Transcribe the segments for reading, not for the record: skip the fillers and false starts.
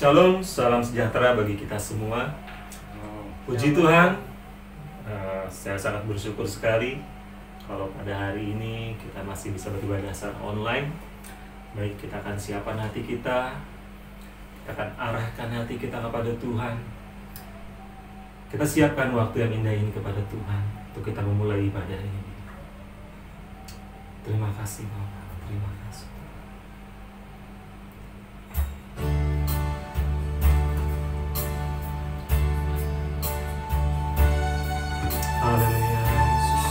Shalom, salam sejahtera bagi kita semua. Puji Tuhan, saya sangat bersyukur sekali kalau pada hari ini kita masih bisa beribadah secara online. Baik, kita akan siapkan hati kita akan arahkan hati kita kepada Tuhan. Kita siapkan waktu yang indah ini kepada Tuhan untuk kita memulai ibadah ini. Terima kasih Bapak, terima kasih. Haleluya Yesus.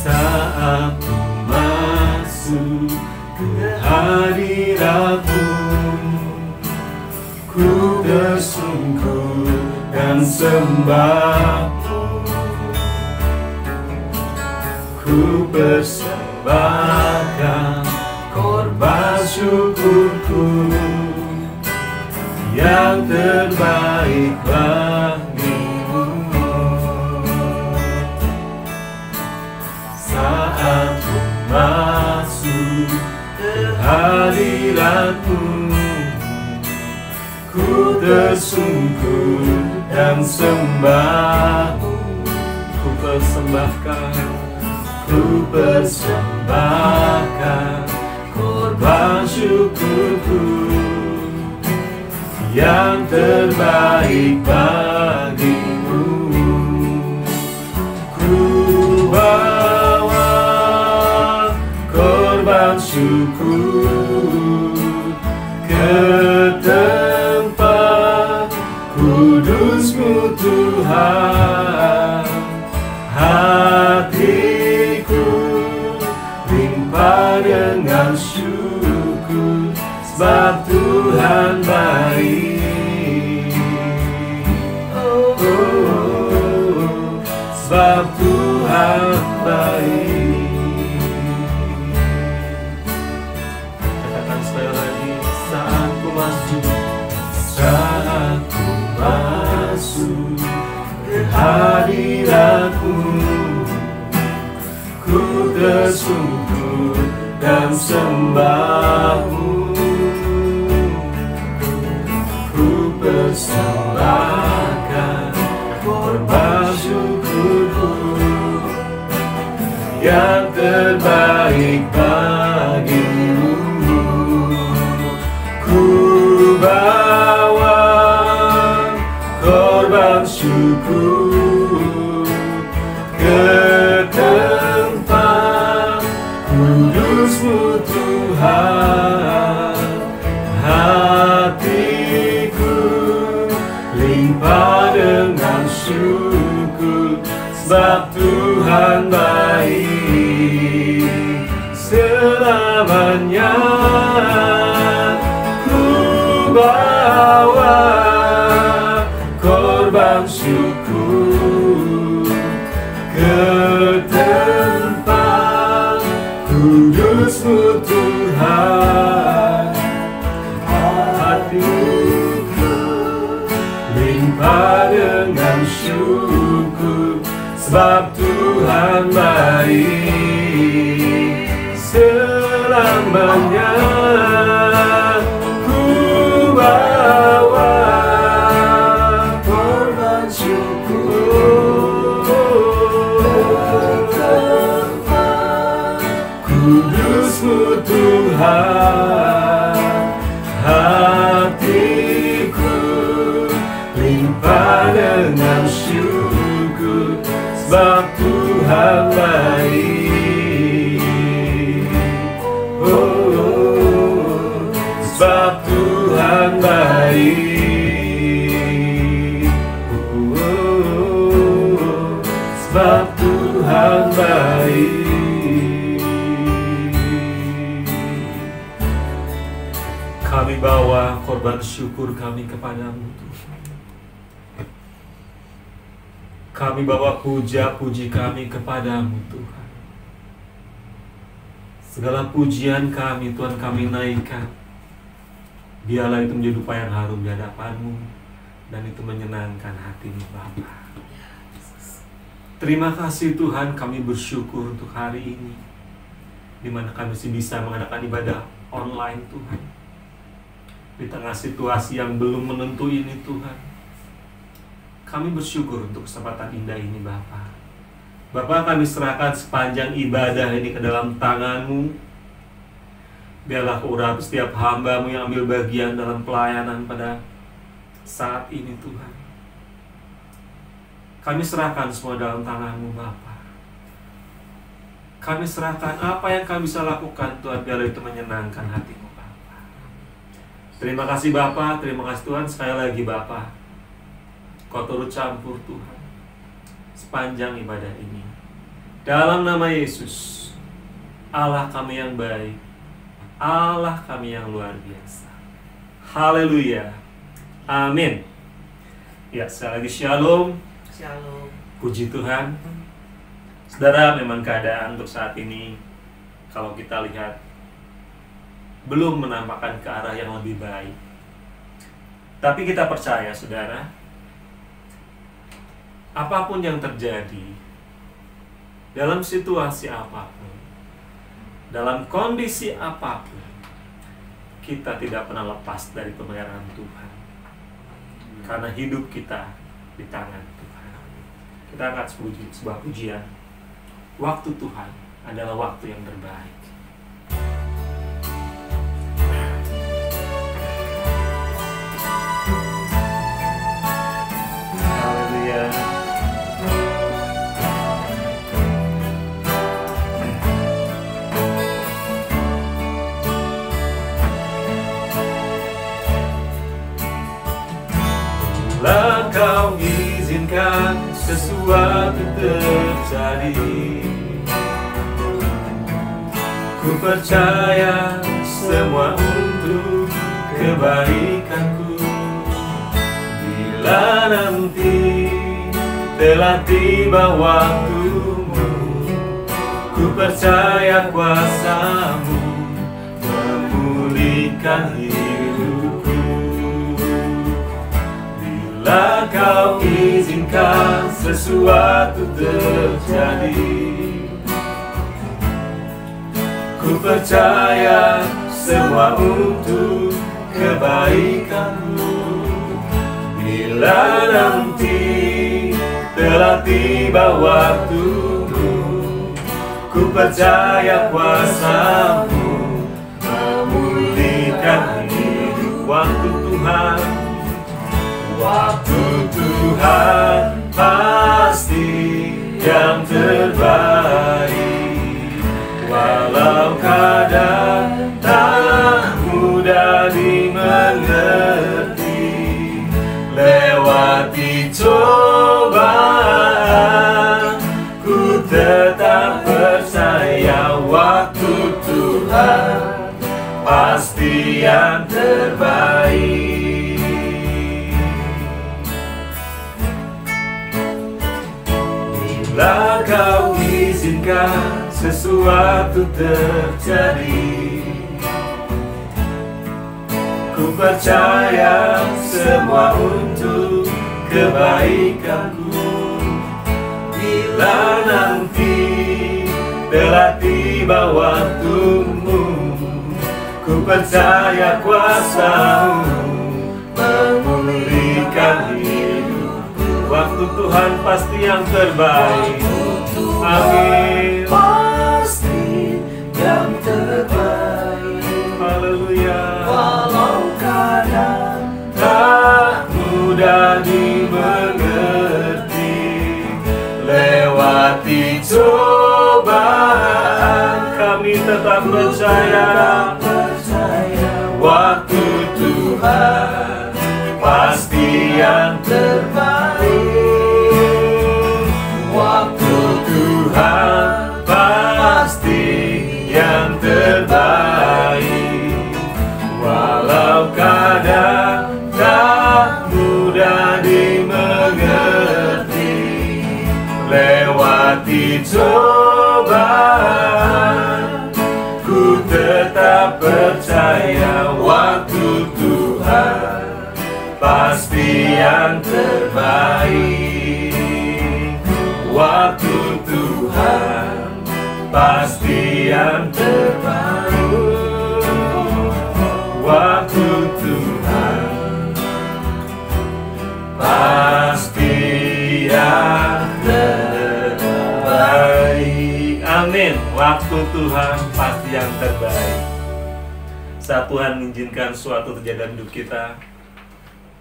Saat ku masuk ke hadirat-Mu, ku bersungguh dan sembah-Mu. Ku persembahkan korban syukurku yang terbaik bagimu. Saat ku masuk ke hadirat-Mu, ku tersungkur dan sembah-Mu. Ku persembahkan korban syukurku yang terbaik bagimu. Ku bawa korban syukur ke tempat kudus-Mu Tuhan. Hatiku limpah dengan syukur, sebab Tuhan baik. Oh, sebab Tuhan baik. Katakan sekali lagi, saat ku masuk ke hadirat-Mu, ku tersungkur dan sembah-Mu. Tuhan, hatiku limpah dengan syukur, sebab Tuhan baik selamanya. Ku bawa korban syukur ke tempat kudus-Mu Tuhan. Hatiku limpah dengan syukur, sebab Tuhan baik selamanya. Ku bawa korban syukur ke tempat kudus-Mu Tuhan. Hatiku limpah dengan syukur, sebab Tuhan baik. Oh, sebab Tuhan baik. Oh, sebab Tuhan baik. Kami bawa korban syukur kami kepadamu, Tuhan. Kami bawa puja-puji kami kepadamu, Tuhan. Segala pujian kami, Tuhan, kami naikkan. Biarlah itu menjadi upaya yang harum di hadapan-Mu, dan itu menyenangkan hati-Mu, Bapa. Terima kasih, Tuhan, kami bersyukur untuk hari ini, di mana kami masih bisa mengadakan ibadah online, Tuhan. Di tengah situasi yang belum menentu ini, Tuhan, kami bersyukur untuk kesempatan indah ini, Bapa. Bapa, kami serahkan sepanjang ibadah ini ke dalam tangan-Mu. Biarlah Kau urapi setiap hamba-Mu yang ambil bagian dalam pelayanan pada saat ini, Tuhan. Kami serahkan semua dalam tangan-Mu, Bapa. Kami serahkan apa yang kami bisa lakukan, Tuhan, biarlah itu menyenangkan hati-Mu, Bapa. Terima kasih, Bapa. Terima kasih, Tuhan. Sekali lagi, Bapa, Kau turut campur, Tuhan, sepanjang ibadah ini. Dalam nama Yesus, Allah kami yang baik, Allah kami yang luar biasa. Haleluya. Amin. Ya, sekali lagi shalom. Shalom. Puji Tuhan. Saudara, memang keadaan untuk saat ini, kalau kita lihat, belum menampakkan ke arah yang lebih baik. Tapi kita percaya, saudara, apapun yang terjadi, dalam situasi apapun, dalam kondisi apapun, kita tidak pernah lepas dari pemeliharaan Tuhan. Karena hidup kita di tangan Tuhan. Kita akan sebuah pujian. Waktu Tuhan adalah waktu yang terbaik. Haleluya. Bila Kau izinkan sesuatu terjadi, ku percaya semua untuk kebaikanku. Bila nanti telah tiba waktumu, ku percaya kuasa-Mu memulihkan hidupku. Bila Kau izinkan sesuatu terjadi, ku percaya semua untuk kebaikanmu. Bila nanti telah tiba waktumu, ku percaya kuasa-Mu memulihkan hidup. Waktu Tuhan, waktu Tuhan pasti yang terbaik. Walau kadang pasti yang terbaik. Bila kau izinkan sesuatu terjadi, ku percaya semua untuk kebaikanku. Bila nanti telah tiba waktumu, ku percaya kuasa-Mu memulihkan hidupku. Waktu Tuhan pasti yang terbaik. Amin. Pasti yang terbaik. Haleluya. Walau kadang tak mudah dimengerti, lewati cobaan kami tetap percaya. Waktu Tuhan pasti yang terbaik. Waktu Tuhan pasti yang terbaik. Walau kadang tak mudah dimengerti, lewati cobaan ku tetap percaya. Waktu Tuhan pasti yang terbaik. Waktu Tuhan pasti yang terbaik. Waktu Tuhan pasti yang terbaik. Amin. Waktu Tuhan pasti yang terbaik. Saat Tuhan mengizinkan suatu terjadi dalam hidup kita,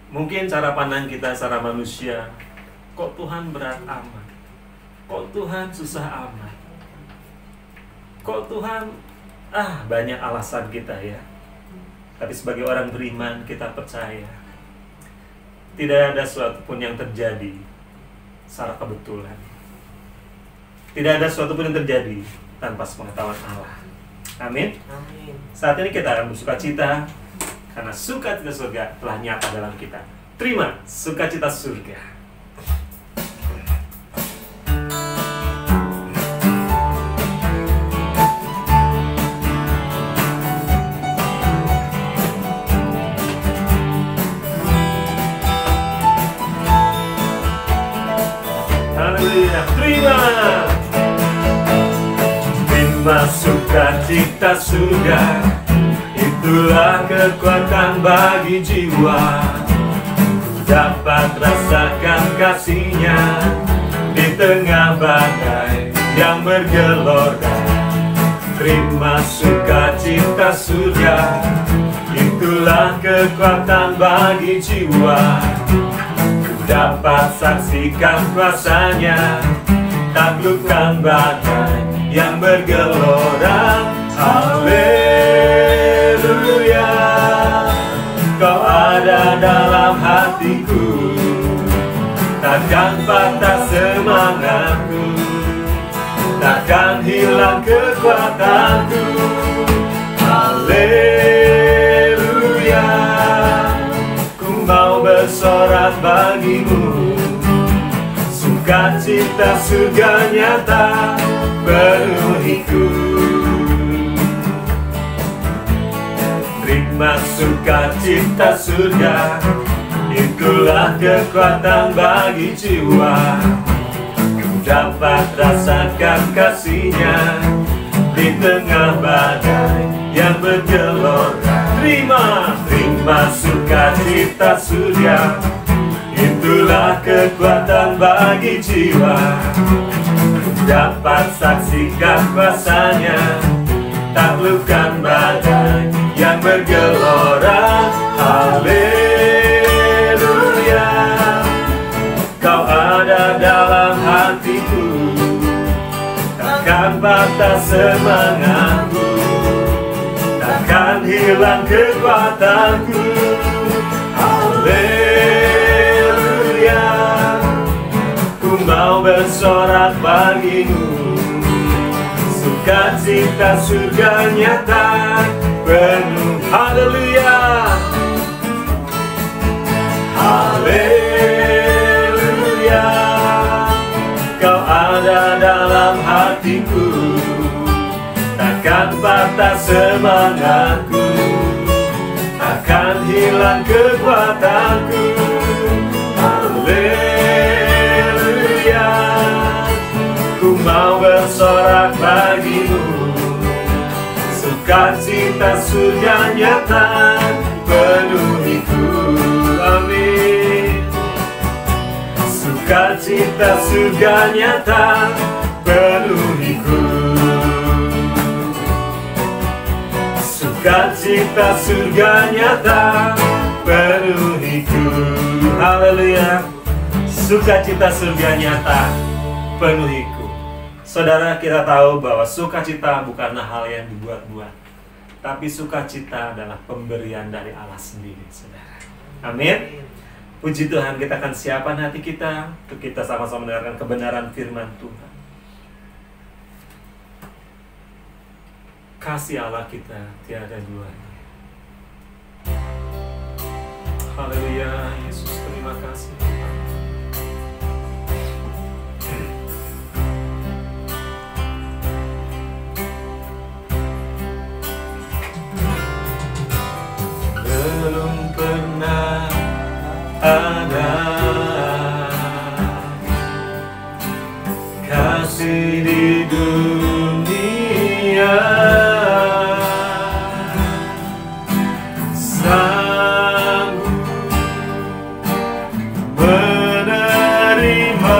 mungkin cara pandang kita secara manusia, kok Tuhan berat amat, kok Tuhan susah amat, kok Tuhan banyak alasan kita ya. Tapi sebagai orang beriman, kita percaya tidak ada sesuatu pun yang terjadi secara kebetulan. Tidak ada sesuatu pun yang terjadi tanpa sepengetahuan Allah. Amin. Amin. Saat ini kita akan bersukacita karena sukacita surga telah nyata dalam kita. Terima sukacita surga. Haleluya. Terima sukacita surga, itulah kekuatan bagi jiwa. Dapat rasakan kasih-Nya di tengah badai yang bergelora. Terima sukacita surga, itulah kekuatan bagi jiwa. Dapat saksikan kuasa-Nya, taklukkan badai yang bergelora. Haleluya, Kau ada dalam hatiku, takkan patah semangatku, takkan hilang kekuatanku. Haleluya, ku mau bersorak bagimu, sukacita surga nyata penuhiku. Terima sukacita surga, itulah kekuatan bagi jiwa. Dapat rasakan kasih-Nya di tengah badai yang bergelora. Terima sukacita surga, itulah kekuatan bagi jiwa. Dapat saksikan kuasa-Nya, taklukkan badai yang bergelora. Haleluya, Kau ada dalam hatiku, takkan patah semangatku, takkan hilang kekuatanku. Haleluya, ku mau bersorak bagimu, sukacita surga nyata penuh sukacita semangatku, akan hilang kekuatanku. Haleluya, ku mau bersorak bagimu. Sukacita surga nyata penuhiku. Amin. Sukacita surga nyata penuhiku. Sukacita surga nyata penuhiku. Haleluya. Sukacita surga nyata penuhiku. Saudara, kita tahu bahwa sukacita bukanlah hal yang dibuat-buat, tapi sukacita adalah pemberian dari Allah sendiri, saudara. Amin. Puji Tuhan, kita akan siapkan hati kita untuk kita sama-sama mendengarkan kebenaran firman Tuhan. Kasih Allah kita tiada duanya. Haleluya, Yesus, terima kasih. Belum pernah ada kasih di dunia sanggup menerima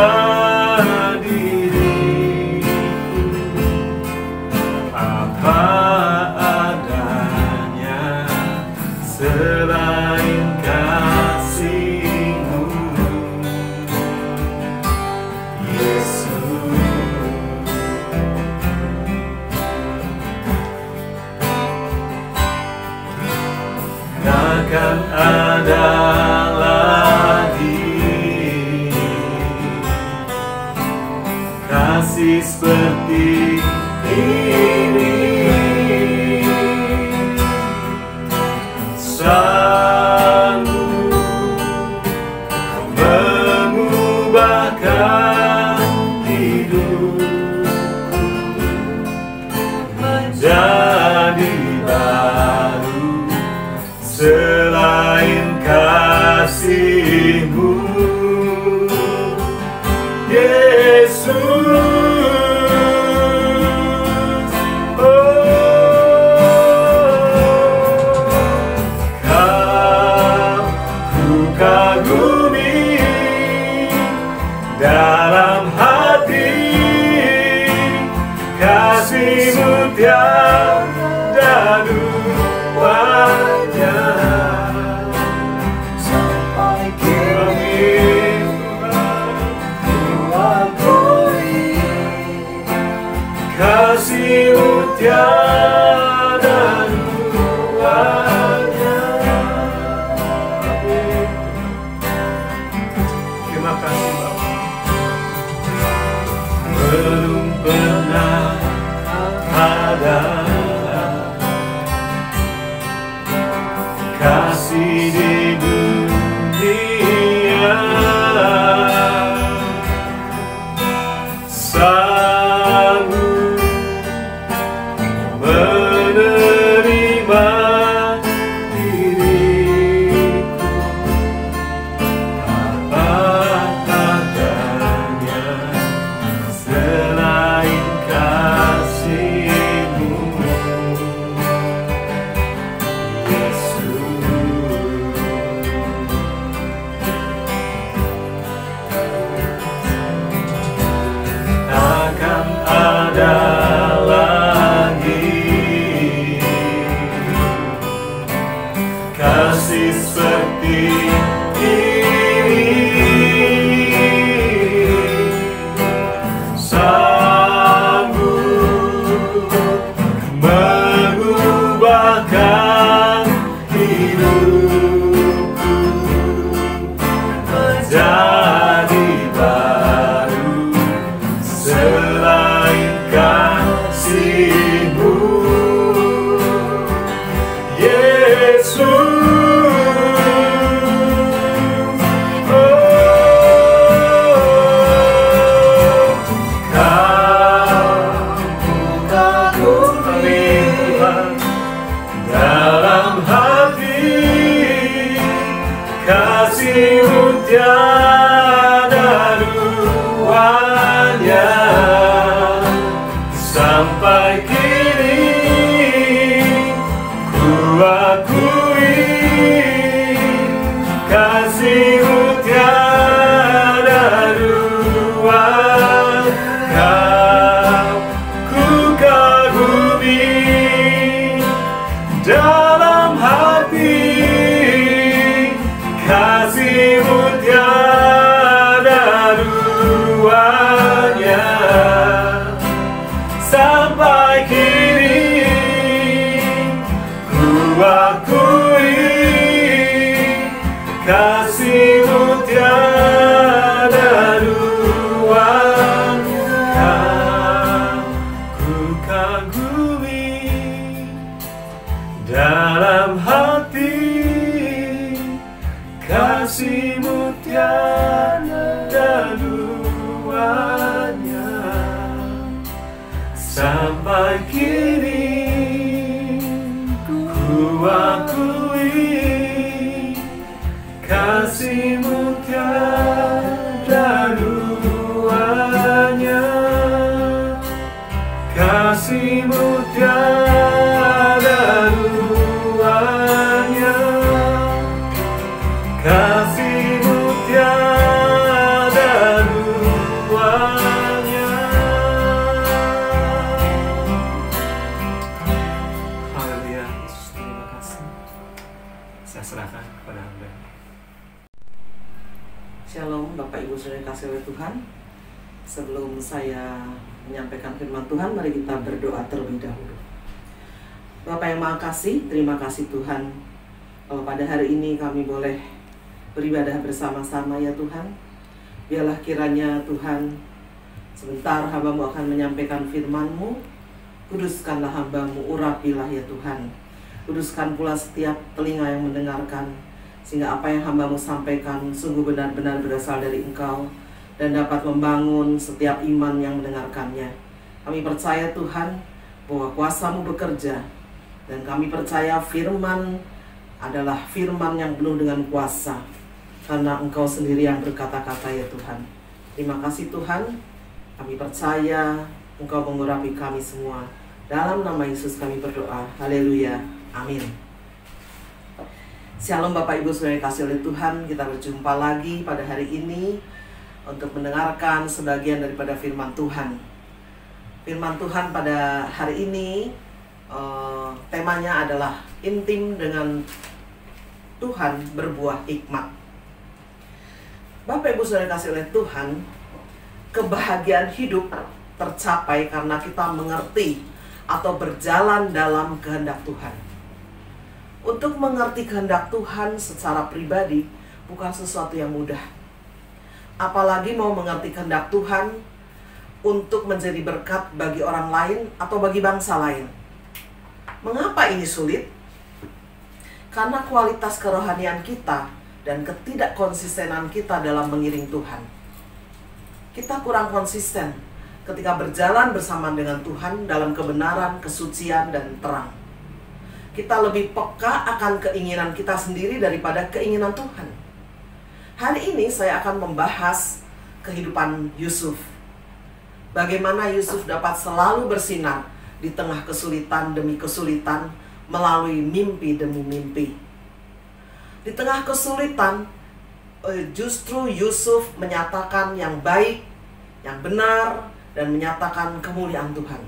diriku apa adanya selain kasih-Mu, Yesus. Takkan ada lagi kasih seperti ini. Sanggup mengubahkan hidupku menjadi baru selain kasih-Mu, Yesus. Dalam hati kasih-Mu tiada duanya. Sampai kini ku akui kasih-Mu tiada duanya. Terima kasih Bapak. Belum pernah ada kasih di dunia sanggup menerima diriku apa adanya selain kasih-Mu, Yesus. Takkan ada lagi kasih seperti ini. Sanggup mengubahkan hidupku menjadi baru selain kasih-Mu, Yesus. Kau kagumi kasih-Mu tiada duanya. Sampai kini ku akui kasih-Mu tiada duanya. Ku kagumi dalam hati kasih-Mu tiada duanya. Sampai kini ku akui kasih-Mu tiada duanya. Ku kagumi dalam hati kasih-Mu tiada duanya. Sampai kini ku akui kasih-Mu tiada duanya. Kasih-Mu tiada duanya. Kasih-Mu tiada duanya. Haleluya, Yesus, terima kasih. Saya serahkan kepada Anda. Shalom Bapak Ibu Saudara kasih oleh Tuhan. Sebelum saya menyampaikan firman Tuhan, mari kita berdoa terlebih dahulu. Bapak yang Maha Kasih, terima kasih Tuhan, kalau pada hari ini kami boleh beribadah bersama-sama ya Tuhan. Biarlah kiranya Tuhan, sebentar hamba-Mu akan menyampaikan firman-Mu. Kuduskanlah hamba-Mu, urapilah ya Tuhan. Kuduskan pula setiap telinga yang mendengarkan, sehingga apa yang hamba-Mu sampaikan sungguh benar-benar berasal dari Engkau dan dapat membangun setiap iman yang mendengarkannya. Kami percaya Tuhan bahwa kuasa-Mu bekerja, dan kami percaya firman adalah firman yang penuh dengan kuasa, karena Engkau sendiri yang berkata-kata ya Tuhan. Terima kasih Tuhan, kami percaya Engkau mengurapi kami semua. Dalam nama Yesus kami berdoa, haleluya, amin. Shalom Bapak Ibu Saudara kasih oleh Tuhan, kita berjumpa lagi pada hari ini untuk mendengarkan sebagian daripada firman Tuhan. Firman Tuhan pada hari ini temanya adalah intim dengan Tuhan berbuah hikmat. Bapak Ibu Saudara kasih oleh Tuhan, kebahagiaan hidup tercapai karena kita mengerti atau berjalan dalam kehendak Tuhan. Untuk mengerti kehendak Tuhan secara pribadi bukan sesuatu yang mudah. Apalagi mau mengerti kehendak Tuhan untuk menjadi berkat bagi orang lain atau bagi bangsa lain. Mengapa ini sulit? Karena kualitas kerohanian kita dan ketidakkonsistenan kita dalam mengiring Tuhan. Kita kurang konsisten ketika berjalan bersama dengan Tuhan dalam kebenaran, kesucian, dan terang. Kita lebih peka akan keinginan kita sendiri daripada keinginan Tuhan. Hari ini saya akan membahas kehidupan Yusuf. Bagaimana Yusuf dapat selalu bersinar di tengah kesulitan demi kesulitan melalui mimpi demi mimpi. Di tengah kesulitan, justru Yusuf menyatakan yang baik, yang benar, dan menyatakan kemuliaan Tuhan.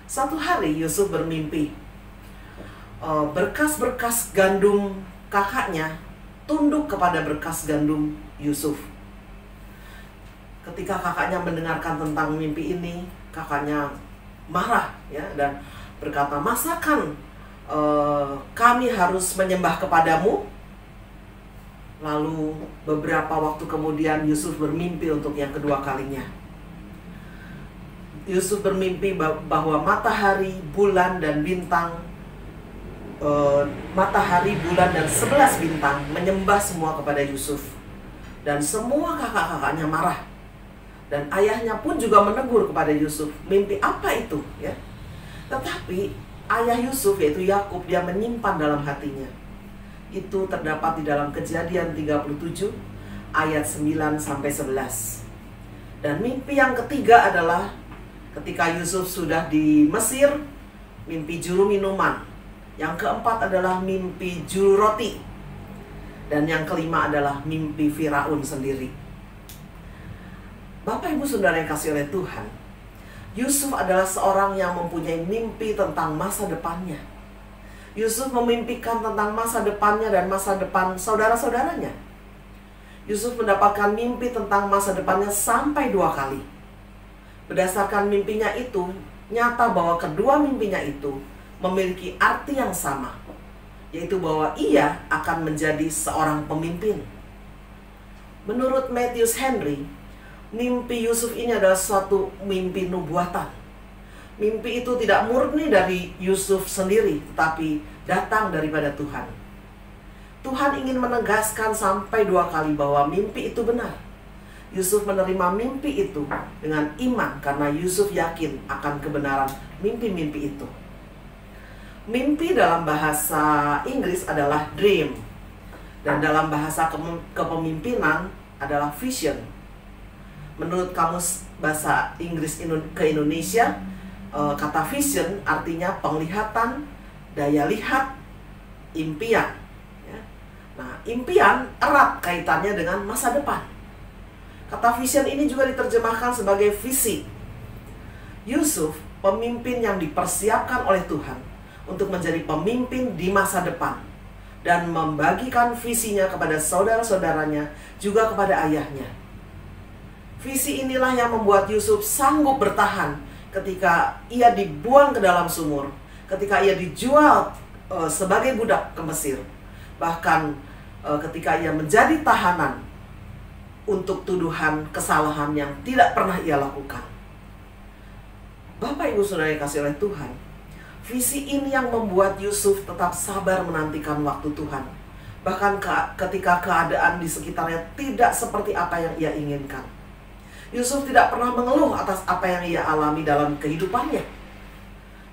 Satu hari Yusuf bermimpi, berkas-berkas gandum kakaknya tunduk kepada berkas gandum Yusuf. Ketika kakaknya mendengarkan tentang mimpi ini, kakaknya marah ya, dan berkata, "Masakan kami harus menyembah kepadamu?" Lalu beberapa waktu kemudian Yusuf bermimpi untuk yang kedua kalinya. Yusuf bermimpi bahwa matahari, bulan, dan bintang, matahari, bulan, dan 11 bintang menyembah semua kepada Yusuf. Dan semua kakak-kakaknya marah. Dan ayahnya pun juga menegur kepada Yusuf, mimpi apa itu? Ya. Tetapi ayah Yusuf, yaitu Yakub, dia menyimpan dalam hatinya. Itu terdapat di dalam Kejadian 37 ayat 9 sampai 11. Dan mimpi yang ketiga adalah ketika Yusuf sudah di Mesir, mimpi juru minuman. Yang keempat adalah mimpi juru roti. Dan yang kelima adalah mimpi Firaun sendiri. Bapak Ibu Saudara yang kasih oleh Tuhan, Yusuf adalah seorang yang mempunyai mimpi tentang masa depannya. Yusuf memimpikan tentang masa depannya dan masa depan saudara-saudaranya. Yusuf mendapatkan mimpi tentang masa depannya sampai 2 kali. Berdasarkan mimpinya itu, nyata bahwa kedua mimpinya itu memiliki arti yang sama, yaitu bahwa ia akan menjadi seorang pemimpin. Menurut Matthews Henry, mimpi Yusuf ini adalah suatu mimpi nubuatan. Mimpi itu tidak murni dari Yusuf sendiri, tetapi datang daripada Tuhan. Tuhan ingin menegaskan sampai 2 kali bahwa mimpi itu benar. Yusuf menerima mimpi itu dengan iman karena Yusuf yakin akan kebenaran mimpi-mimpi itu. Mimpi dalam bahasa Inggris adalah dream, dan dalam bahasa kepemimpinan adalah vision. Menurut kamus bahasa Inggris ke Indonesia, kata vision artinya penglihatan, daya lihat, impian. Nah, impian erat kaitannya dengan masa depan. Kata vision ini juga diterjemahkan sebagai visi. Yusuf, pemimpin yang dipersiapkan oleh Tuhan untuk menjadi pemimpin di masa depan dan membagikan visinya kepada saudara-saudaranya, juga kepada ayahnya. Visi inilah yang membuat Yusuf sanggup bertahan ketika ia dibuang ke dalam sumur, ketika ia dijual sebagai budak ke Mesir, bahkan ketika ia menjadi tahanan untuk tuduhan kesalahan yang tidak pernah ia lakukan. Bapak Ibu Saudara yang kasih oleh Tuhan, visi ini yang membuat Yusuf tetap sabar menantikan waktu Tuhan, bahkan ketika keadaan di sekitarnya tidak seperti apa yang ia inginkan. Yusuf tidak pernah mengeluh atas apa yang ia alami dalam kehidupannya.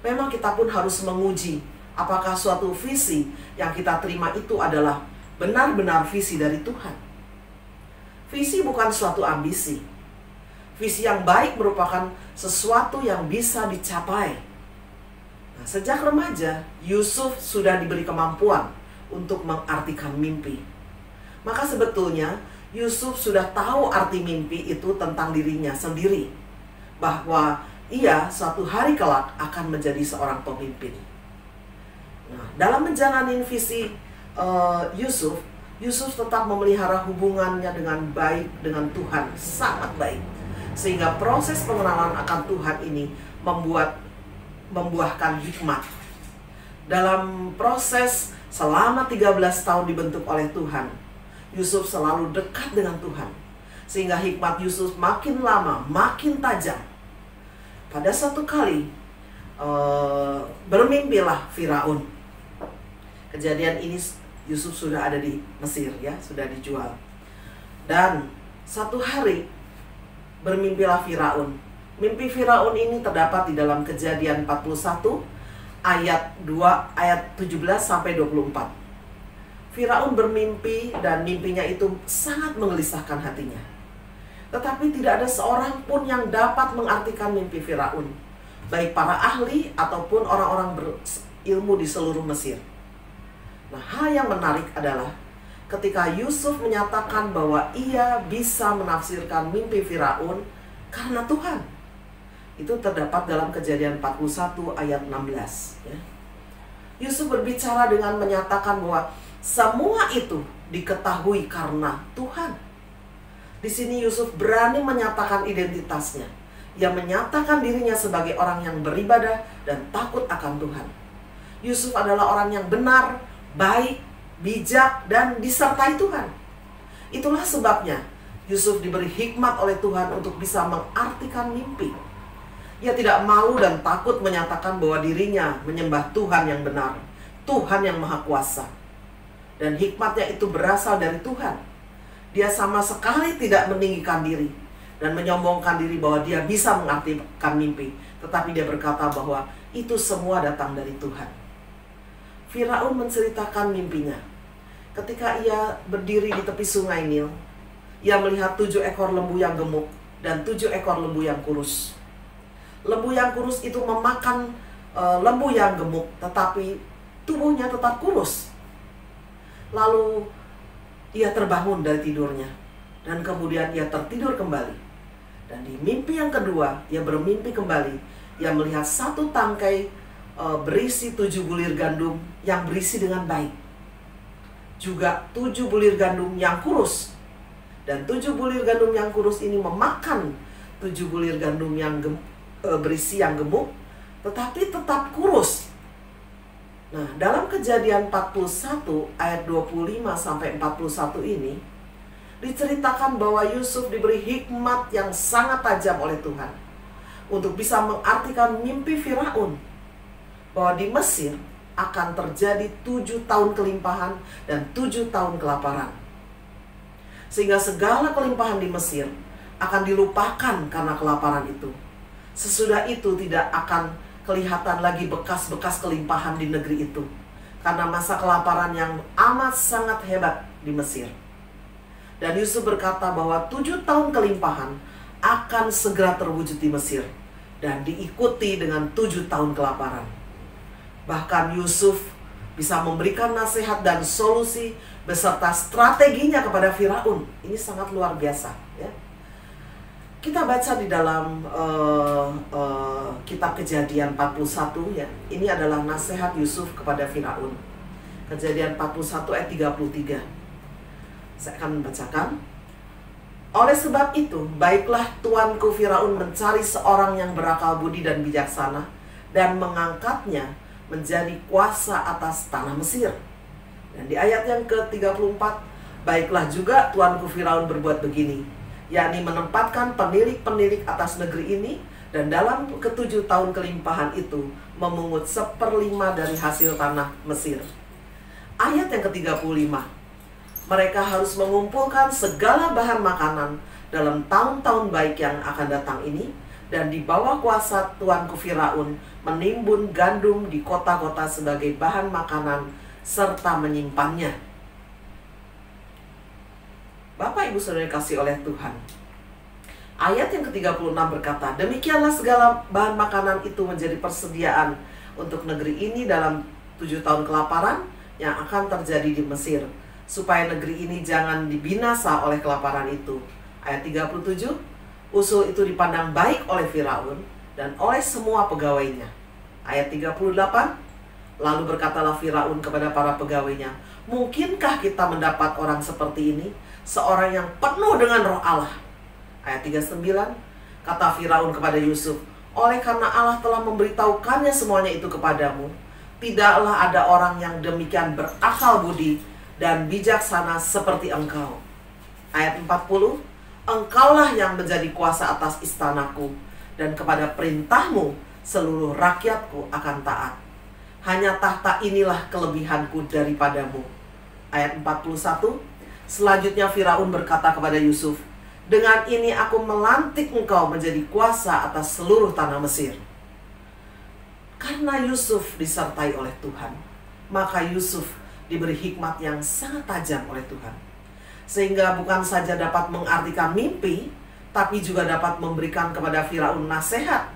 Memang kita pun harus menguji apakah suatu visi yang kita terima itu adalah benar-benar visi dari Tuhan. Visi bukan suatu ambisi. Visi yang baik merupakan sesuatu yang bisa dicapai. Nah, sejak remaja, Yusuf sudah diberi kemampuan untuk mengartikan mimpi. Maka sebetulnya Yusuf sudah tahu arti mimpi itu tentang dirinya sendiri, bahwa ia suatu hari kelak akan menjadi seorang pemimpin. Nah, dalam menjalani visi Yusuf tetap memelihara hubungannya dengan baik dengan Tuhan, sangat baik. Sehingga proses pengenalan akan Tuhan ini membuahkan hikmat. Dalam proses selama 13 tahun dibentuk oleh Tuhan, Yusuf selalu dekat dengan Tuhan. Sehingga hikmat Yusuf makin lama, makin tajam. Pada suatu kali, bermimpilah Firaun. Kejadian ini Yusuf sudah ada di Mesir, ya, sudah dijual. Dan satu hari bermimpilah Firaun. Mimpi Firaun ini terdapat di dalam Kejadian 41 ayat 17 sampai 24. Firaun bermimpi dan mimpinya itu sangat menggelisahkan hatinya. Tetapi tidak ada seorang pun yang dapat mengartikan mimpi Firaun, baik para ahli ataupun orang-orang berilmu di seluruh Mesir. Nah, hal yang menarik adalah ketika Yusuf menyatakan bahwa ia bisa menafsirkan mimpi Firaun karena Tuhan. Itu terdapat dalam Kejadian 41 ayat 16, ya. Yusuf berbicara dengan menyatakan bahwa semua itu diketahui karena Tuhan. Di sini Yusuf berani menyatakan identitasnya. Ia menyatakan dirinya sebagai orang yang beribadah dan takut akan Tuhan. Yusuf adalah orang yang benar, baik, bijak, dan disertai Tuhan. Itulah sebabnya Yusuf diberi hikmat oleh Tuhan untuk bisa mengartikan mimpi. Ia tidak malu dan takut menyatakan bahwa dirinya menyembah Tuhan yang benar, Tuhan yang maha kuasa. Dan hikmatnya itu berasal dari Tuhan. Dia sama sekali tidak meninggikan diri dan menyombongkan diri bahwa dia bisa mengartikan mimpi. Tetapi dia berkata bahwa itu semua datang dari Tuhan. Firaun menceritakan mimpinya. ketika ia berdiri di tepi sungai Nil, ia melihat 7 ekor lembu yang gemuk dan 7 ekor lembu yang kurus. Lembu yang kurus itu memakan lembu yang gemuk, tetapi tubuhnya tetap kurus. Lalu ia terbangun dari tidurnya, dan kemudian ia tertidur kembali. Dan di mimpi yang kedua, ia bermimpi kembali. Ia melihat 1 tangkai berisi 7 bulir gandum yang berisi dengan baik. Juga 7 bulir gandum yang kurus. Dan 7 bulir gandum yang kurus ini memakan 7 bulir gandum yang berisi yang gemuk, tetapi tetap kurus. Nah, dalam Kejadian 41 ayat 25 sampai 41 ini diceritakan bahwa Yusuf diberi hikmat yang sangat tajam oleh Tuhan untuk bisa mengartikan mimpi Firaun bahwa di Mesir akan terjadi 7 tahun kelimpahan dan 7 tahun kelaparan. Sehingga segala kelimpahan di Mesir akan dilupakan karena kelaparan itu. Sesudah itu tidak akan kelihatan lagi bekas-bekas kelimpahan di negeri itu, karena masa kelaparan yang amat sangat hebat di Mesir. Dan Yusuf berkata bahwa 7 tahun kelimpahan akan segera terwujud di Mesir dan diikuti dengan 7 tahun kelaparan. Bahkan Yusuf bisa memberikan nasihat dan solusi beserta strateginya kepada Firaun. Ini sangat luar biasa, ya. Kita baca di dalam kitab Kejadian 41, ya. Ini adalah nasihat Yusuf kepada Firaun. Kejadian 41 ayat 33. Saya akan membacakan. Oleh sebab itu, baiklah tuanku Firaun mencari seorang yang berakal budi dan bijaksana dan mengangkatnya menjadi kuasa atas tanah Mesir. Dan di ayat yang ke-34, baiklah juga tuanku Firaun berbuat begini, yakni menempatkan penilik-penilik atas negeri ini, dan dalam ke-7 tahun kelimpahan itu memungut 1/5 dari hasil tanah Mesir. Ayat yang ke-35, mereka harus mengumpulkan segala bahan makanan dalam tahun-tahun baik yang akan datang ini, dan di bawah kuasa tuanku Firaun menimbun gandum di kota-kota sebagai bahan makanan serta menyimpannya. Bapak Ibu Saudara kasih oleh Tuhan, ayat yang ke-36 berkata, demikianlah segala bahan makanan itu menjadi persediaan untuk negeri ini dalam 7 tahun kelaparan yang akan terjadi di Mesir, supaya negeri ini jangan dibinasa oleh kelaparan itu. Ayat 37, usul itu dipandang baik oleh Firaun dan oleh semua pegawainya. Ayat 38, lalu berkatalah Firaun kepada para pegawainya, mungkinkah kita mendapat orang seperti ini, seorang yang penuh dengan roh Allah? Ayat 39, kata Firaun kepada Yusuf, oleh karena Allah telah memberitahukannya semuanya itu kepadamu, tidaklah ada orang yang demikian berakal budi dan bijaksana seperti engkau. Ayat 40, engkaulah yang menjadi kuasa atas istanaku, dan kepada perintahmu seluruh rakyatku akan taat. Hanya tahta inilah kelebihanku daripadamu. Ayat 41, selanjutnya Firaun berkata kepada Yusuf, dengan ini aku melantik engkau menjadi kuasa atas seluruh tanah Mesir. Karena Yusuf disertai oleh Tuhan, maka Yusuf diberi hikmat yang sangat tajam oleh Tuhan, sehingga bukan saja dapat mengartikan mimpi, tapi juga dapat memberikan kepada Firaun nasihat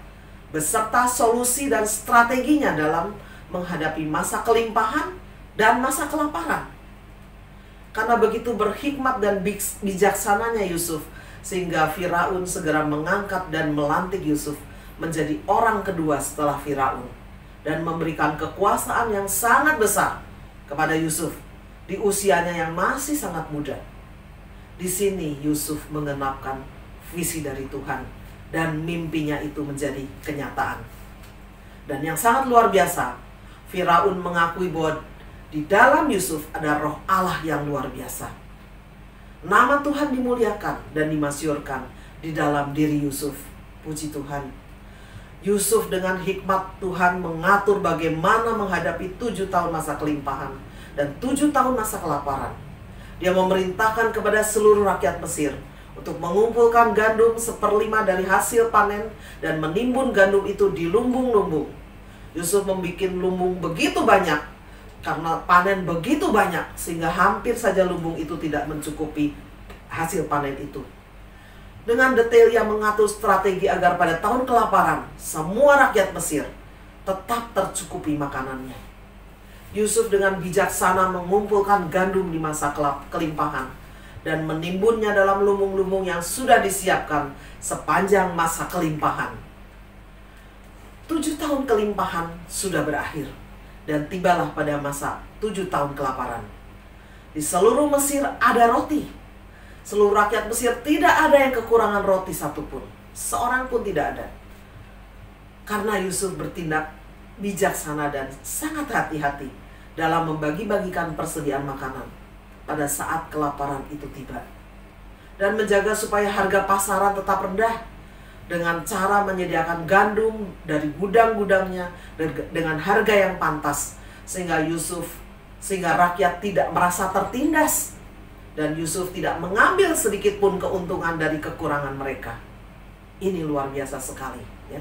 beserta solusi dan strateginya dalam menghadapi masa kelimpahan dan masa kelaparan. Karena begitu berhikmat dan bijaksananya Yusuf, sehingga Firaun segera mengangkat dan melantik Yusuf menjadi orang kedua setelah Firaun, dan memberikan kekuasaan yang sangat besar kepada Yusuf di usianya yang masih sangat muda. Di sini Yusuf mengenapkan visi dari Tuhan, dan mimpinya itu menjadi kenyataan. Dan yang sangat luar biasa, Firaun mengakui bahwa di dalam Yusuf ada roh Allah yang luar biasa. Nama Tuhan dimuliakan dan dimasyurkan di dalam diri Yusuf. Puji Tuhan. Yusuf dengan hikmat Tuhan mengatur bagaimana menghadapi 7 tahun masa kelimpahan dan 7 tahun masa kelaparan. Dia memerintahkan kepada seluruh rakyat Mesir untuk mengumpulkan gandum 1/5 dari hasil panen dan menimbun gandum itu di lumbung-lumbung. Yusuf membuat lumbung begitu banyak, karena panen begitu banyak sehingga hampir saja lumbung itu tidak mencukupi hasil panen itu. Dengan detail ia mengatur strategi agar pada tahun kelaparan semua rakyat Mesir tetap tercukupi makanannya. Yusuf dengan bijaksana mengumpulkan gandum di masa kelimpahan dan menimbunnya dalam lumbung-lumbung yang sudah disiapkan sepanjang masa kelimpahan. 7 tahun kelimpahan sudah berakhir dan tibalah pada masa 7 tahun kelaparan. Di seluruh Mesir ada roti. Seluruh rakyat Mesir tidak ada yang kekurangan roti satupun. Seorang pun tidak ada. Karena Yusuf bertindak bijaksana dan sangat hati-hati dalam membagi-bagikan persediaan makanan pada saat kelaparan itu tiba. Dan menjaga supaya harga pasaran tetap rendah dengan cara menyediakan gandum dari gudang-gudangnya dengan harga yang pantas, sehingga rakyat tidak merasa tertindas dan Yusuf tidak mengambil sedikit pun keuntungan dari kekurangan mereka. Ini luar biasa sekali, ya.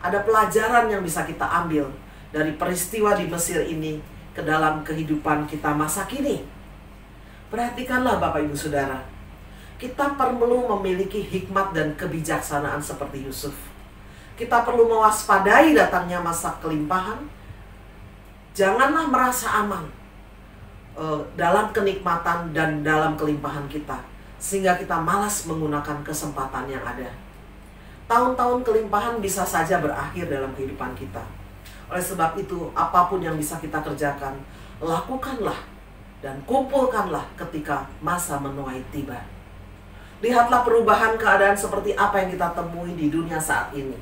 Ada pelajaran yang bisa kita ambil dari peristiwa di Mesir ini ke dalam kehidupan kita masa kini. Perhatikanlah Bapak Ibu Saudara, kita perlu memiliki hikmat dan kebijaksanaan seperti Yusuf. Kita perlu mewaspadai datangnya masa kelimpahan. Janganlah merasa aman dalam kenikmatan dan dalam kelimpahan kita, sehingga kita malas menggunakan kesempatan yang ada. Tahun-tahun kelimpahan bisa saja berakhir dalam kehidupan kita. Oleh sebab itu, apapun yang bisa kita kerjakan, lakukanlah dan kumpulkanlah ketika masa menuai tiba. Lihatlah perubahan keadaan seperti apa yang kita temui di dunia saat ini.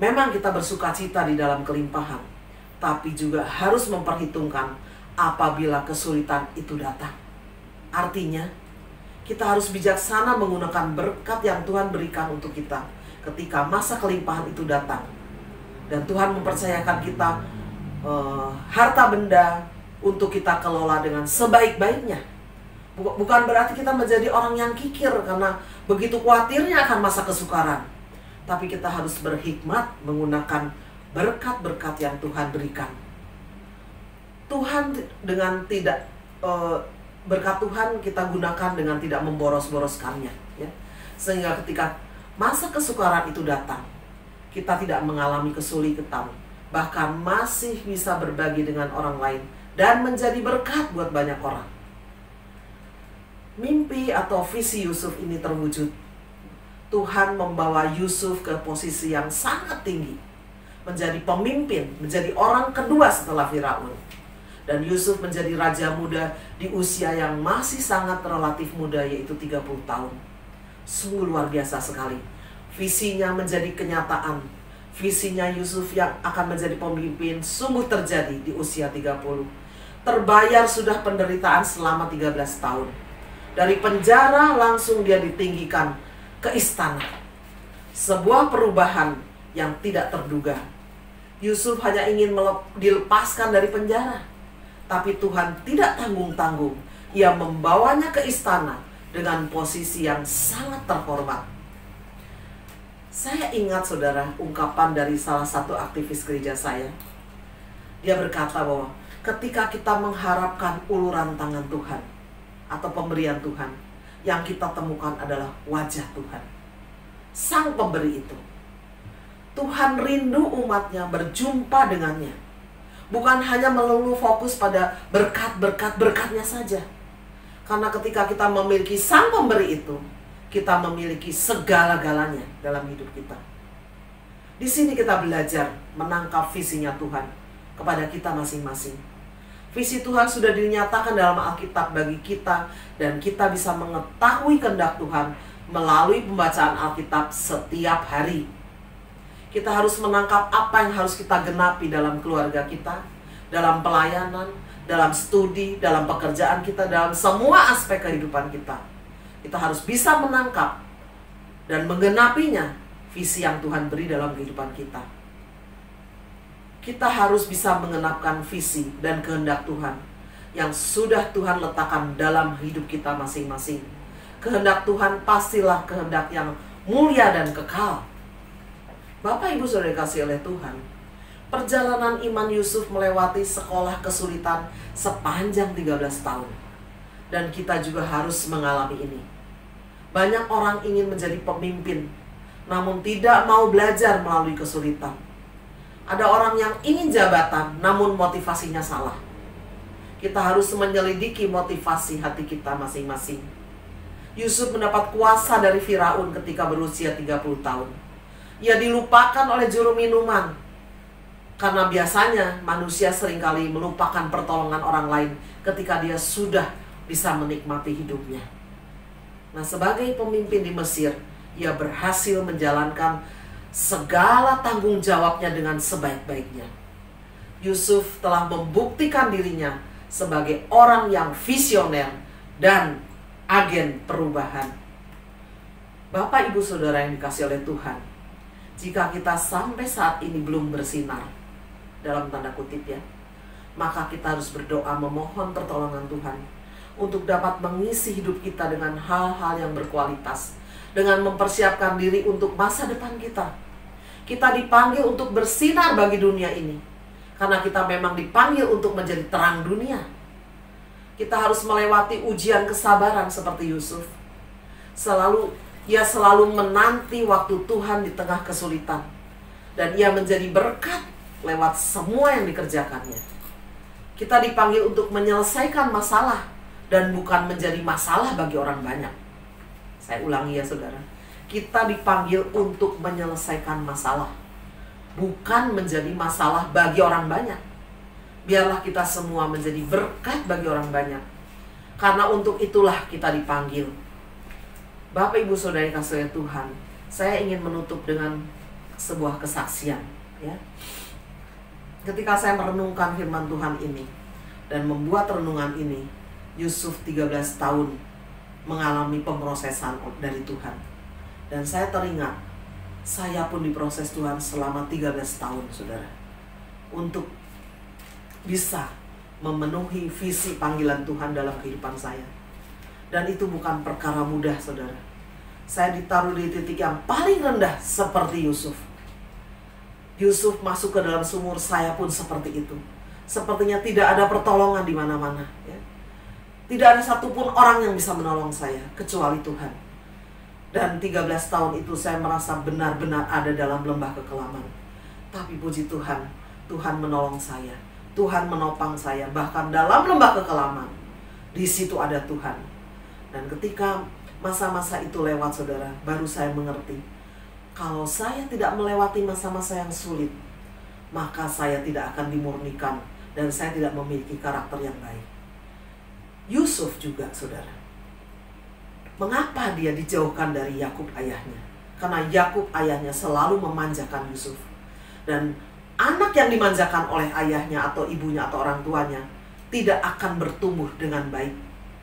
Memang kita bersuka cita di dalam kelimpahan, tapi juga harus memperhitungkan apabila kesulitan itu datang. Artinya, kita harus bijaksana menggunakan berkat yang Tuhan berikan untuk kita ketika masa kelimpahan itu datang. Dan Tuhan mempercayakan kita harta benda untuk kita kelola dengan sebaik-baiknya. Bukan berarti kita menjadi orang yang kikir karena begitu khawatirnya akan masa kesukaran. Tapi kita harus berhikmat menggunakan berkat-berkat yang Tuhan berikan. Tuhan dengan tidak berkat Tuhan kita gunakan dengan tidak memboros-boroskannya, ya. Sehingga ketika masa kesukaran itu datang, kita tidak mengalami kesulitan, bahkan masih bisa berbagi dengan orang lain dan menjadi berkat buat banyak orang. Mimpi atau visi Yusuf ini terwujud. Tuhan membawa Yusuf ke posisi yang sangat tinggi, menjadi pemimpin, menjadi orang kedua setelah Firaun. Dan Yusuf menjadi raja muda di usia yang masih sangat relatif muda, yaitu 30 tahun. Sungguh luar biasa sekali. Visinya menjadi kenyataan. Visinya Yusuf yang akan menjadi pemimpin sungguh terjadi di usia 30. Terbayar sudah penderitaan selama 13 tahun. Dari penjara langsung dia ditinggikan ke istana. Sebuah perubahan yang tidak terduga. Yusuf hanya ingin dilepaskan dari penjara. Tapi Tuhan tidak tanggung-tanggung. Ia membawanya ke istana dengan posisi yang sangat terhormat. Saya ingat, saudara, ungkapan dari salah satu aktivis gereja saya. Dia berkata bahwa ketika kita mengharapkan uluran tangan Tuhan atau pemberian Tuhan, yang kita temukan adalah wajah Tuhan, Sang Pemberi itu. Tuhan rindu umatnya berjumpa dengannya. Bukan hanya melulu fokus pada berkat-berkat-berkatnya saja. Karena ketika kita memiliki Sang Pemberi itu, kita memiliki segala-galanya dalam hidup kita. Di sini kita belajar menangkap visinya Tuhan kepada kita masing-masing. Visi Tuhan sudah dinyatakan dalam Alkitab bagi kita, dan kita bisa mengetahui kehendak Tuhan melalui pembacaan Alkitab setiap hari. Kita harus menangkap apa yang harus kita genapi dalam keluarga kita, dalam pelayanan, dalam studi, dalam pekerjaan kita, dalam semua aspek kehidupan kita. Kita harus bisa menangkap dan menggenapinya visi yang Tuhan beri dalam kehidupan kita. Kita harus bisa mengenapkan visi dan kehendak Tuhan yang sudah Tuhan letakkan dalam hidup kita masing-masing. Kehendak Tuhan pastilah kehendak yang mulia dan kekal. Bapak Ibu Saudara dikasihi oleh Tuhan, Perjalanan iman Yusuf melewati sekolah kesulitan sepanjang 13 tahun. Dan kita juga harus mengalami ini. Banyak orang ingin menjadi pemimpin, namun tidak mau belajar melalui kesulitan. Ada orang yang ingin jabatan, namun motivasinya salah. Kita harus menyelidiki motivasi hati kita masing-masing. Yusuf mendapat kuasa dari Firaun ketika berusia 30 tahun. Ia dilupakan oleh juru minuman. Karena biasanya manusia seringkali melupakan pertolongan orang lain ketika dia sudah bisa menikmati hidupnya. Nah, sebagai pemimpin di Mesir, ia berhasil menjalankan segala tanggung jawabnya dengan sebaik-baiknya. Yusuf telah membuktikan dirinya sebagai orang yang visioner dan agen perubahan. Bapak, Ibu, Saudara yang dikasihi oleh Tuhan, jika kita sampai saat ini belum bersinar, dalam tanda kutip ya, maka kita harus berdoa memohon pertolongan Tuhan untuk dapat mengisi hidup kita dengan hal-hal yang berkualitas, dengan mempersiapkan diri untuk masa depan kita. Kita dipanggil untuk bersinar bagi dunia ini, karena kita memang dipanggil untuk menjadi terang dunia. Kita harus melewati ujian kesabaran seperti Yusuf. Ia selalu menanti waktu Tuhan di tengah kesulitan, dan ia menjadi berkat lewat semua yang dikerjakannya. Kita dipanggil untuk menyelesaikan masalah dan bukan menjadi masalah bagi orang banyak. Saya ulangi ya saudara, kita dipanggil untuk menyelesaikan masalah, bukan menjadi masalah bagi orang banyak. Biarlah kita semua menjadi berkat bagi orang banyak, karena untuk itulah kita dipanggil. Bapak, Ibu, Saudara yang kasih Tuhan, saya ingin menutup dengan sebuah kesaksian ya. Ketika saya merenungkan firman Tuhan ini dan membuat renungan ini, Yusuf 13 tahun mengalami pemrosesan dari Tuhan. Dan saya teringat, saya pun diproses Tuhan selama 13 tahun, saudara, untuk bisa memenuhi visi panggilan Tuhan dalam kehidupan saya. Dan itu bukan perkara mudah, saudara. Saya ditaruh di titik yang paling rendah seperti Yusuf. Yusuf masuk ke dalam sumur, saya pun seperti itu. Sepertinya tidak ada pertolongan di mana-mana ya. Tidak ada satupun orang yang bisa menolong saya kecuali Tuhan. Dan 13 tahun itu saya merasa benar-benar ada dalam lembah kekelaman. Tapi puji Tuhan, Tuhan menolong saya. Tuhan menopang saya, bahkan dalam lembah kekelaman. Di situ ada Tuhan. Dan ketika masa-masa itu lewat, saudara, baru saya mengerti. Kalau saya tidak melewati masa-masa yang sulit, maka saya tidak akan dimurnikan dan saya tidak memiliki karakter yang baik. Yusuf juga, saudara. Mengapa dia dijauhkan dari Yakub ayahnya? Karena Yakub ayahnya selalu memanjakan Yusuf. Dan anak yang dimanjakan oleh ayahnya atau ibunya atau orang tuanya tidak akan bertumbuh dengan baik.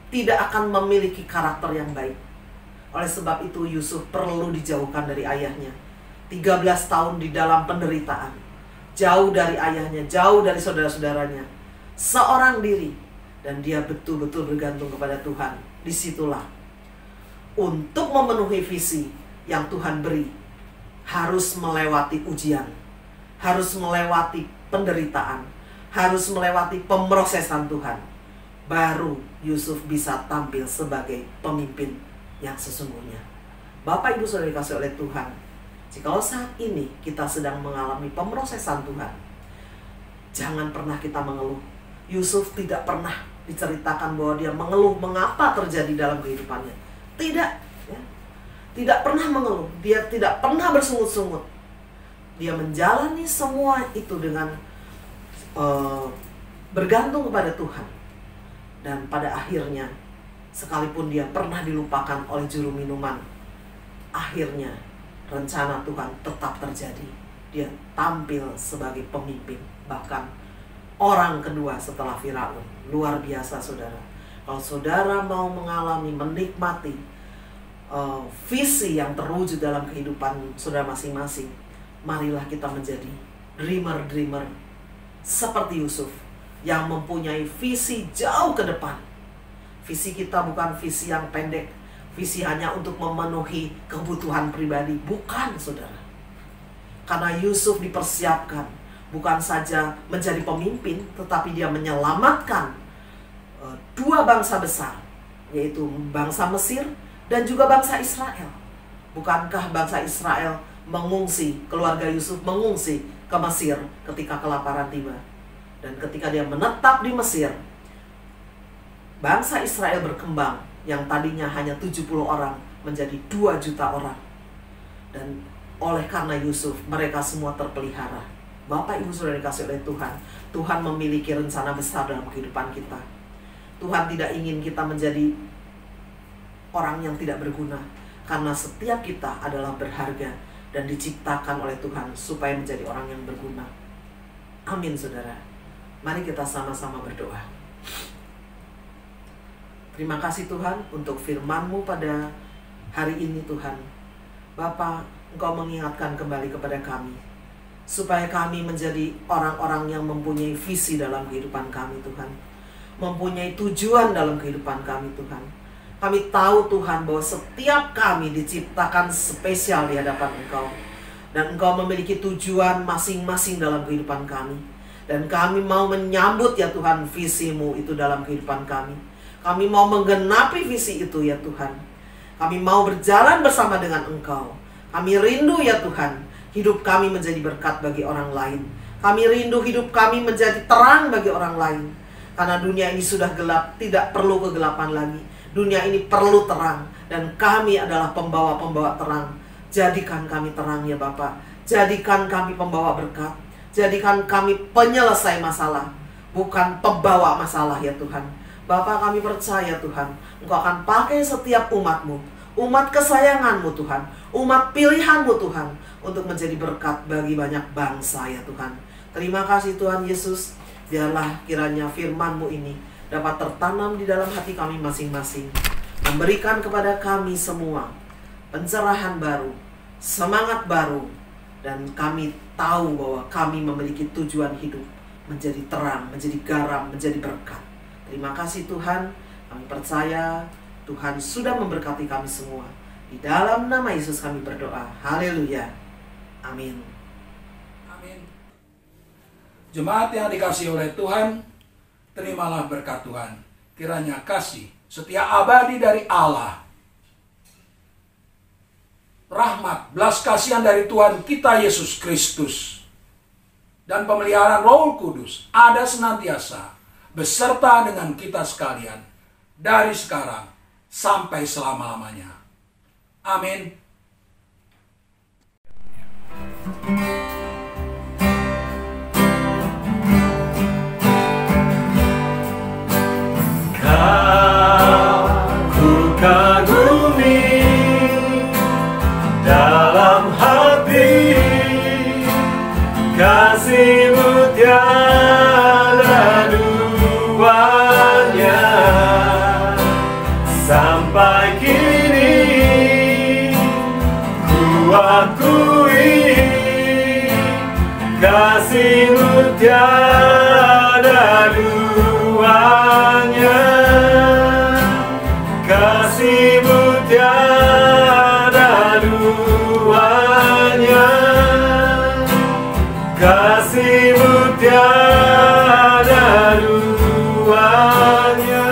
Tidak akan memiliki karakter yang baik. Oleh sebab itu Yusuf perlu dijauhkan dari ayahnya. 13 tahun di dalam penderitaan. Jauh dari ayahnya, jauh dari saudara-saudaranya. Seorang diri. Dan dia betul-betul bergantung kepada Tuhan. Disitulah. Untuk memenuhi visi yang Tuhan beri, harus melewati ujian. Harus melewati penderitaan. Harus melewati pemrosesan Tuhan. Baru Yusuf bisa tampil sebagai pemimpin yang sesungguhnya. Bapak, Ibu, Saudara dikasih oleh Tuhan, jikalau saat ini kita sedang mengalami pemrosesan Tuhan, jangan pernah kita mengeluh. Yusuf tidak pernah diceritakan bahwa dia mengeluh mengapa terjadi dalam kehidupannya. Tidak ya. Tidak pernah mengeluh. Dia tidak pernah bersungut-sungut. Dia menjalani semua itu dengan bergantung kepada Tuhan. Dan pada akhirnya, sekalipun dia pernah dilupakan oleh juru minuman, akhirnya rencana Tuhan tetap terjadi. Dia tampil sebagai pemimpin, bahkan orang kedua setelah Firaun. Luar biasa, saudara. Kalau saudara mau mengalami, menikmati visi yang terwujud dalam kehidupan saudara masing-masing, marilah kita menjadi dreamer-dreamer seperti Yusuf, yang mempunyai visi jauh ke depan. Visi kita bukan visi yang pendek, visi hanya untuk memenuhi kebutuhan pribadi. Bukan, saudara. Karena Yusuf dipersiapkan bukan saja menjadi pemimpin, tetapi dia menyelamatkan dua bangsa besar, yaitu bangsa Mesir dan juga bangsa Israel. Bukankah bangsa Israel mengungsi, keluarga Yusuf mengungsi ke Mesir ketika kelaparan tiba? Dan ketika dia menetap di Mesir, bangsa Israel berkembang, yang tadinya hanya 70 orang menjadi 2 juta orang. Dan oleh karena Yusuf, mereka semua terpelihara. Bapak Ibu Saudara dikasih oleh Tuhan, Tuhan memiliki rencana besar dalam kehidupan kita. Tuhan tidak ingin kita menjadi orang yang tidak berguna, karena setiap kita adalah berharga dan diciptakan oleh Tuhan supaya menjadi orang yang berguna. Amin, saudara. Mari kita sama-sama berdoa. Terima kasih Tuhan untuk firman-Mu pada hari ini Tuhan. Bapa, Engkau mengingatkan kembali kepada kami, supaya kami menjadi orang-orang yang mempunyai visi dalam kehidupan kami Tuhan, mempunyai tujuan dalam kehidupan kami Tuhan. Kami tahu Tuhan bahwa setiap kami diciptakan spesial di hadapan Engkau, dan Engkau memiliki tujuan masing-masing dalam kehidupan kami. Dan kami mau menyambut ya Tuhan visi-Mu itu dalam kehidupan kami. Kami mau menggenapi visi itu ya Tuhan. Kami mau berjalan bersama dengan Engkau. Kami rindu ya Tuhan, hidup kami menjadi berkat bagi orang lain. Kami rindu hidup kami menjadi terang bagi orang lain. Karena dunia ini sudah gelap, tidak perlu kegelapan lagi. Dunia ini perlu terang, dan kami adalah pembawa-pembawa terang. Jadikan kami terang ya Bapa. Jadikan kami pembawa berkat. Jadikan kami penyelesai masalah, bukan pembawa masalah ya Tuhan. Bapa, kami percaya Tuhan, Engkau akan pakai setiap umat-Mu, umat kesayangan-Mu Tuhan, umat pilihan-Mu Tuhan, untuk menjadi berkat bagi banyak bangsa ya Tuhan. Terima kasih Tuhan Yesus. Biarlah kiranya firman-Mu ini dapat tertanam di dalam hati kami masing-masing, memberikan kepada kami semua pencerahan baru, semangat baru, dan kami tahu bahwa kami memiliki tujuan hidup, menjadi terang, menjadi garam, menjadi berkat. Terima kasih Tuhan, kami percaya Tuhan sudah memberkati kami semua. Di dalam nama Yesus kami berdoa. Haleluya. Amin. Amin. Jemaat yang dikasihi oleh Tuhan, terimalah berkat Tuhan. Kiranya kasih setia abadi dari Allah, rahmat, belas kasihan dari Tuhan kita Yesus Kristus, dan pemeliharaan Roh Kudus ada senantiasa beserta dengan kita sekalian dari sekarang sampai selama-lamanya. Amin. Ku kagumi dalam hati, kasih-Mu tiada duanya. Sampai kini ku akui, kasih-Mu tiada duanya. Kasih-Mu tiada duanya. Kasih-Mu tiada duanya.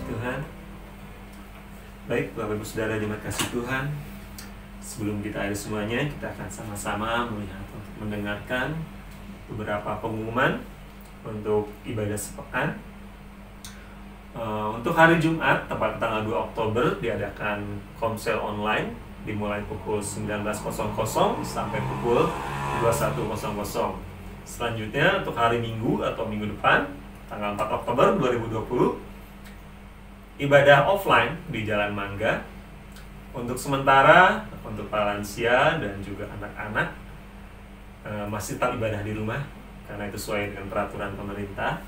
Tuhan. Baik, Bapak Ibu Saudara jemaat kasih Tuhan, sebelum kita akhiri semuanya, kita akan sama-sama melihat untuk mendengarkan beberapa pengumuman untuk ibadah sepekan. Untuk hari Jumat, tepat tanggal 2 Oktober, diadakan komsel online dimulai pukul 19.00 sampai pukul 21.00. Selanjutnya, untuk hari Minggu atau minggu depan, tanggal 4 Oktober 2020, ibadah offline di Jalan Mangga. Untuk sementara, untuk para lansia dan juga anak-anak masih tetap ibadah di rumah, karena itu sesuai dengan peraturan pemerintah.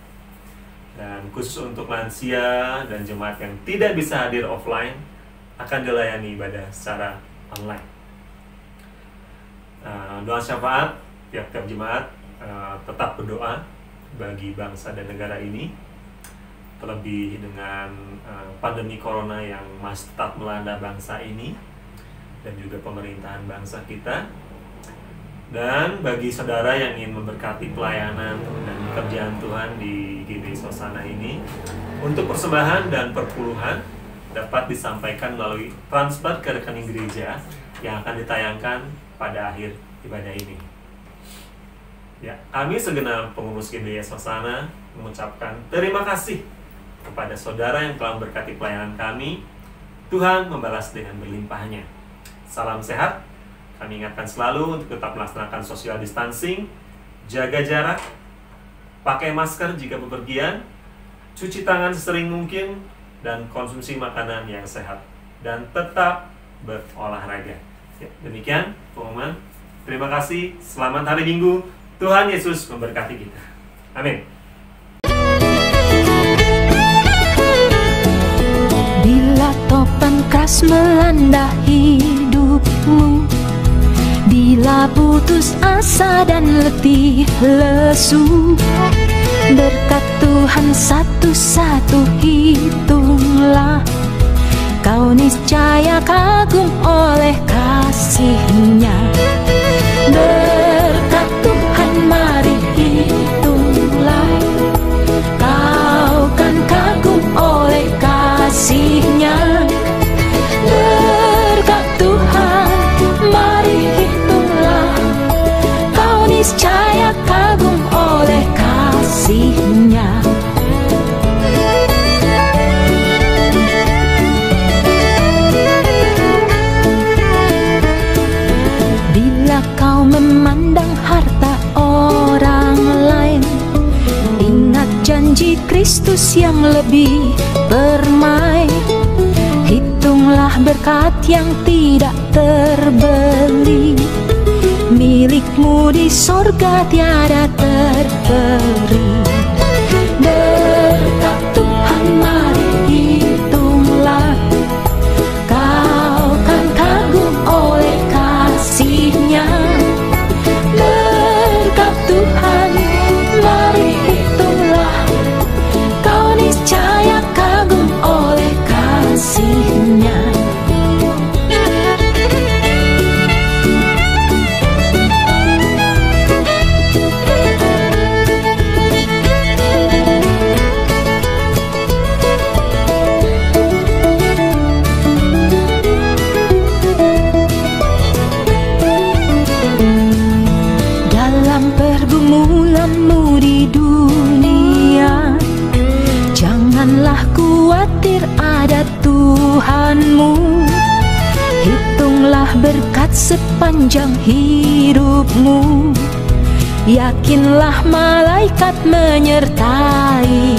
Dan khusus untuk lansia dan jemaat yang tidak bisa hadir offline, akan dilayani ibadah secara online. Doa syafaat, tiap-tiap jemaat tetap berdoa bagi bangsa dan negara ini, terlebih dengan pandemi corona yang masih tetap melanda bangsa ini. dan juga pemerintahan bangsa kita. Dan bagi saudara yang ingin memberkati pelayanan dan pekerjaan Tuhan di GBI Sosana ini, untuk persembahan dan perpuluhan dapat disampaikan melalui transfer ke rekening gereja yang akan ditayangkan pada akhir ibadah ini. Ya, kami segenap pengurus GBI Sosana mengucapkan terima kasih kepada saudara yang telah memberkati pelayanan kami. Tuhan membalas dengan berlimpahnya. Salam sehat. Kami ingatkan selalu untuk tetap melaksanakan social distancing, jaga jarak, pakai masker jika bepergian, cuci tangan sesering mungkin, dan konsumsi makanan yang sehat. Dan tetap berolahraga. Ya, demikian pengumuman. Terima kasih. Selamat hari Minggu. Tuhan Yesus memberkati kita. Amin. Bila topan keras melanda hidupmu, bila putus asa dan letih lesu, berkat Tuhan satu-satu hitunglah, kau niscaya kagum oleh kasih-Nya. Berkat Tuhan mari hitunglah, kau kan kagum oleh kasih-Nya. Berkat Tuhan mari hitunglah, kau niscaya kagum oleh kasih-Nya. Bila kau memandang harta orang lain, ingat janji Kristus yang lebih permai. Hitunglah berkat yang tidak terbeli, milikmu di sorga tiada terperi. Berkat Tuhan mari hitunglah, kau kan kagum oleh kasih-Nya. Berkat Tuhan mari hitunglah, kau niscaya kagum oleh kasih-Nya. Dalam pergumulanmu di dunia, janganlah khawatir, ada Tuhanmu. Hitunglah berkat sepanjang hidupmu, yakinlah malaikat menyertai.